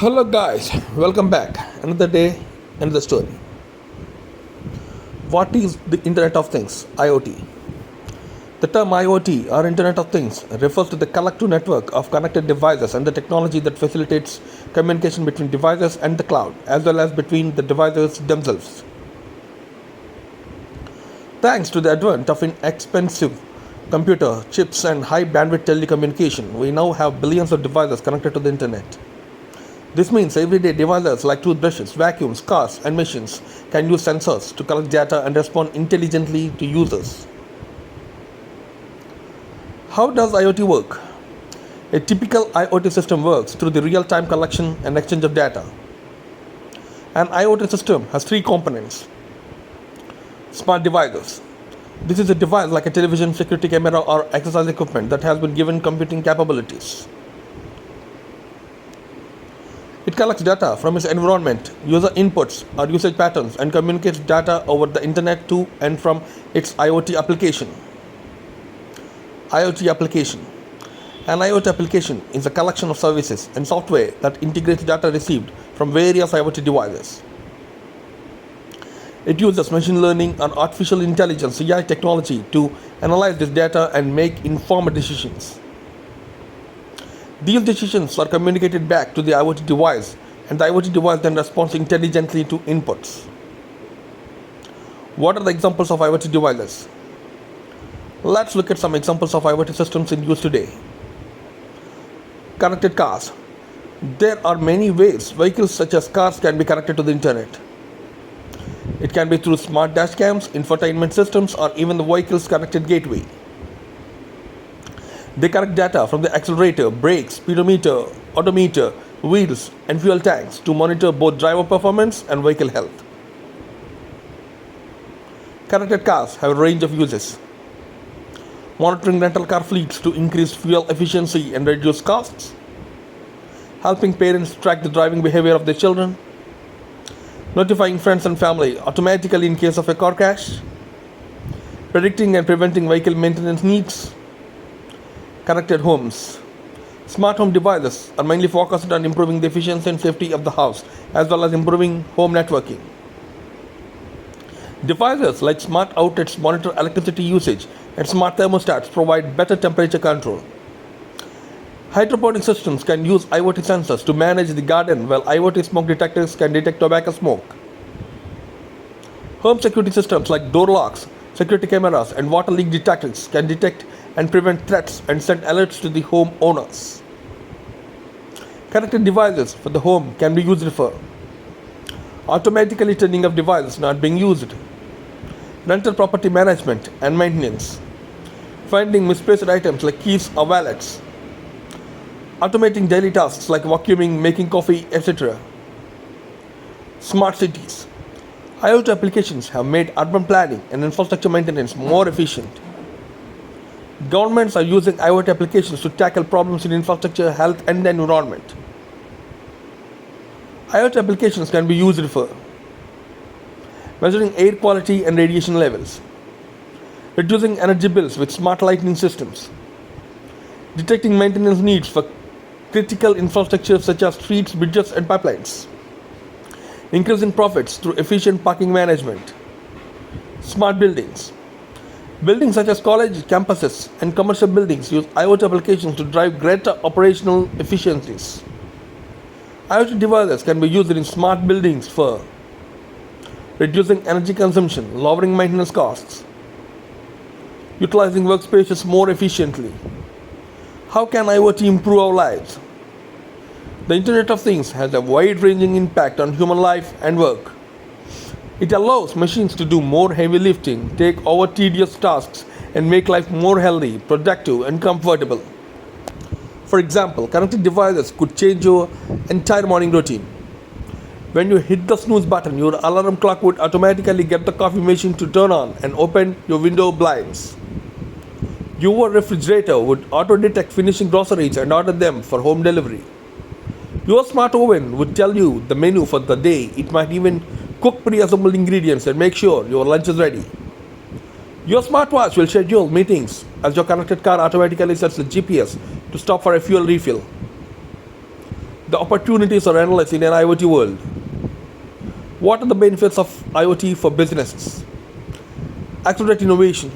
Hello, guys, welcome back. Another day, another story. What is the Internet of Things? IoT. The term IoT or Internet of Things refers to the collective network of connected devices and the technology that facilitates communication between devices and the cloud, as well as between the devices themselves. Thanks to the advent of inexpensive computer chips and high bandwidth telecommunication, we now have billions of devices connected to the internet. This means everyday devices like toothbrushes, vacuums, cars, and machines can use sensors to collect data and respond intelligently to users. How does IoT work? A typical IoT system works through the real time collection and exchange of data. An IoT system has three components. Smart devices. This is a device like a television, security camera, or exercise equipment that has been given computing capabilities. It collects data from its environment, user inputs or usage patterns, and communicates data over the internet to and from its IoT application. IoT application. An IoT application is a collection of services and software that integrates data received from various IoT devices. It uses machine learning and artificial intelligence (AI) technology to analyze this data and make informed decisions. These decisions are communicated back to the IoT device, and the IoT device then responds intelligently to inputs. What are the examples of IoT devices? Let's look at some examples of IoT systems in use today. Connected cars. There are many ways vehicles such as cars can be connected to the internet. It can be through smart dash cams, infotainment systems, or even the vehicle's connected gateway. They collect data from the accelerator, brakes, speedometer, odometer, wheels, and fuel tanks to monitor both driver performance and vehicle health. Connected cars have a range of uses. Monitoring rental car fleets to increase fuel efficiency and reduce costs. Helping parents track the driving behavior of their children. Notifying friends and family automatically in case of a car crash. Predicting and preventing vehicle maintenance needs. Connected homes. Smart home devices are mainly focused on improving the efficiency and safety of the house, as well as improving home networking. Devices like smart outlets monitor electricity usage, and smart thermostats provide better temperature control. Hydroponic systems can use IoT sensors to manage the garden, while IoT smoke detectors can detect tobacco smoke. Home security systems like door locks, security cameras, and water leak detectors can detect and prevent threats and send alerts to the home owners. Connected devices for the home can be used for automatically turning off devices not being used, rental property management and maintenance, finding misplaced items like keys or wallets, automating daily tasks like vacuuming, making coffee, etc. Smart cities. IoT applications have made urban planning and infrastructure maintenance more efficient. Governments are using IoT applications to tackle problems in infrastructure, health, and the environment. IoT applications can be used for measuring air quality and radiation levels, reducing energy bills with smart lighting systems, detecting maintenance needs for critical infrastructure such as streets, bridges, and pipelines, increasing profits through efficient parking management. Smart buildings. Buildings such as college campuses and commercial buildings use IoT applications to drive greater operational efficiencies. IoT devices can be used in smart buildings for reducing energy consumption, lowering maintenance costs, utilizing workspaces more efficiently. How can IoT improve our lives? The Internet of Things has a wide-ranging impact on human life and work. It allows machines to do more heavy lifting, take over tedious tasks, and make life more healthy, productive, and comfortable. For example, connected devices could change your entire morning routine. When you hit the snooze button, your alarm clock would automatically get the coffee machine to turn on and open your window blinds. Your refrigerator would auto-detect finishing groceries and order them for home delivery. Your smart oven would tell you the menu for the day. It might even cook pre-assembled ingredients and make sure your lunch is ready. Your smartwatch will schedule meetings as your connected car automatically sets the GPS to stop for a fuel refill. The opportunities are endless in an IoT world. What are the benefits of IoT for businesses? Accelerate innovation.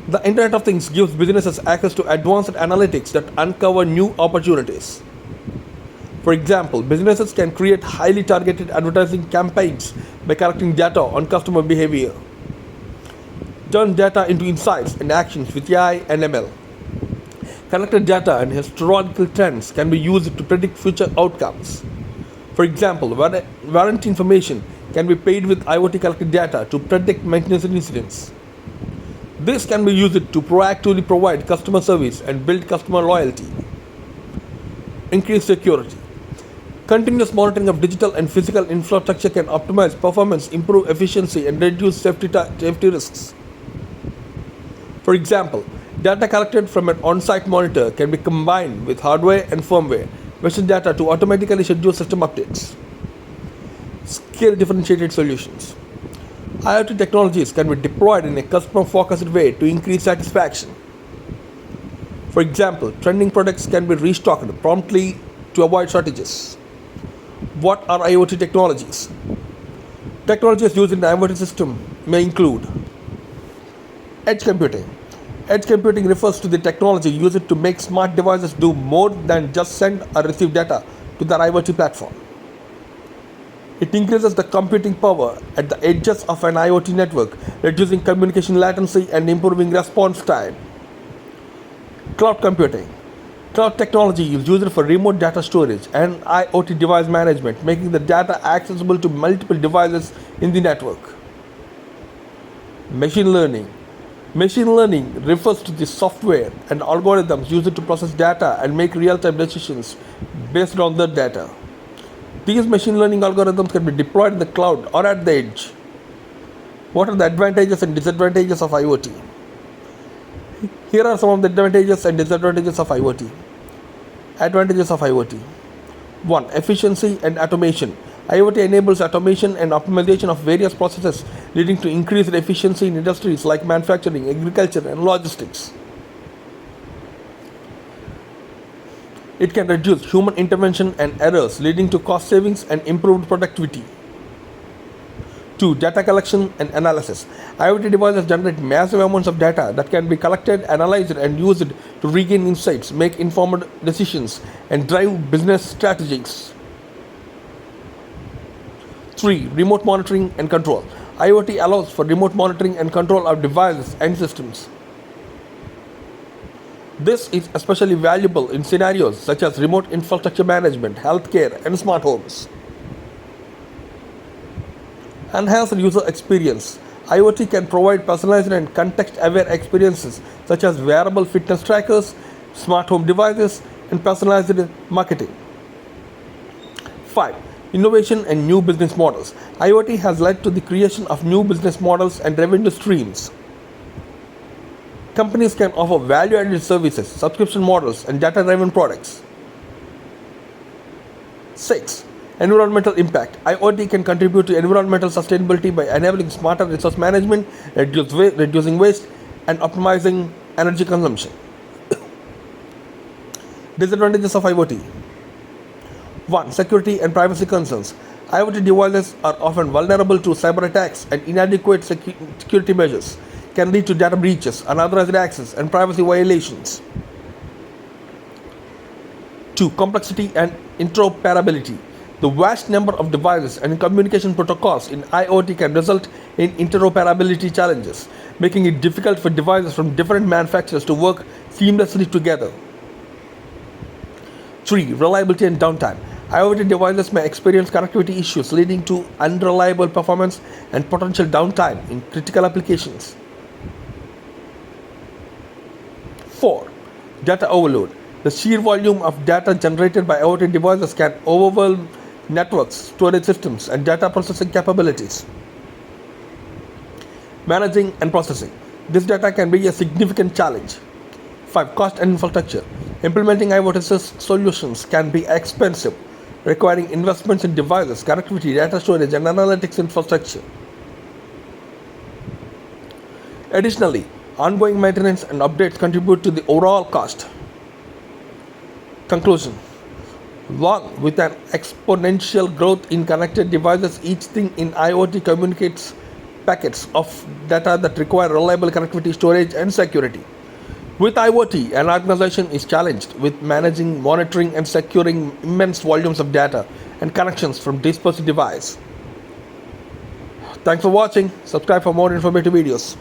The Internet of Things gives businesses access to advanced analytics that uncover new opportunities. For example, businesses can create highly targeted advertising campaigns by collecting data on customer behavior. Turn data into insights and actions with AI and ML. Collected data and historical trends can be used to predict future outcomes. For example, warranty information can be paid with IoT collected data to predict maintenance incidents. This can be used to proactively provide customer service and build customer loyalty. Increase security. Continuous monitoring of digital and physical infrastructure can optimize performance, improve efficiency, and reduce safety risks. For example, data collected from an on-site monitor can be combined with hardware and firmware version data to automatically schedule system updates. Scale differentiated solutions. IoT technologies can be deployed in a customer-focused way to increase satisfaction. For example, trending products can be restocked promptly to avoid shortages. What are IoT technologies? Technologies used in the IoT system may include edge computing. Edge computing refers to the technology used to make smart devices do more than just send or receive data to the IoT platform. It increases the computing power at the edges of an IoT network, reducing communication latency and improving response time. Cloud computing. Cloud technology is used for remote data storage and IoT device management, making the data accessible to multiple devices in the network. Machine learning. Machine learning refers to the software and algorithms used to process data and make real-time decisions based on the data. These machine learning algorithms can be deployed in the cloud or at the edge. What are the advantages and disadvantages of IoT? Here are some of the advantages and disadvantages of IoT. Advantages of IoT. 1. Efficiency and automation. IoT enables automation and optimization of various processes, leading to increased efficiency in industries like manufacturing, agriculture, and logistics. It can reduce human intervention and errors, leading to cost savings and improved productivity. 2. Data collection and analysis. IoT devices generate massive amounts of data that can be collected, analyzed, and used to regain insights, make informed decisions, and drive business strategies. 3. Remote monitoring and control. IoT allows for remote monitoring and control of devices and systems. This is especially valuable in scenarios such as remote infrastructure management, healthcare, and smart homes. Enhanced user experience. IoT can provide personalized and context-aware experiences such as wearable fitness trackers, smart home devices, and personalized marketing. 5. Innovation and new business models. IoT has led to the creation of new business models and revenue streams. Companies can offer value-added services, subscription models, and data-driven products. 6. Environmental impact. IoT can contribute to environmental sustainability by enabling smarter resource management, reducing waste, and optimizing energy consumption. Disadvantages of IoT. 1. Security and privacy concerns. IoT devices are often vulnerable to cyber attacks, and inadequate security measures can lead to data breaches, unauthorized access, and privacy violations. 2. Complexity and interoperability. The vast number of devices and communication protocols in IoT can result in interoperability challenges, making it difficult for devices from different manufacturers to work seamlessly together. 3. Reliability and downtime. IoT devices may experience connectivity issues, leading to unreliable performance and potential downtime in critical applications. 4. Data overload. The sheer volume of data generated by IoT devices can overwhelm networks, storage systems, and data processing capabilities. Managing and processing. This data can be a significant challenge. 5. Cost and infrastructure. Implementing IoT solutions can be expensive, requiring investments in devices, connectivity, data storage, and analytics infrastructure. Additionally, ongoing maintenance and updates contribute to the overall cost. Conclusion. Along with an exponential growth in connected devices, each thing in IoT communicates packets of data that require reliable connectivity, storage, and security. With IoT, an organization is challenged with managing, monitoring, and securing immense volumes of data and connections from dispersed devices. Thanks for watching. Subscribe for more informative videos.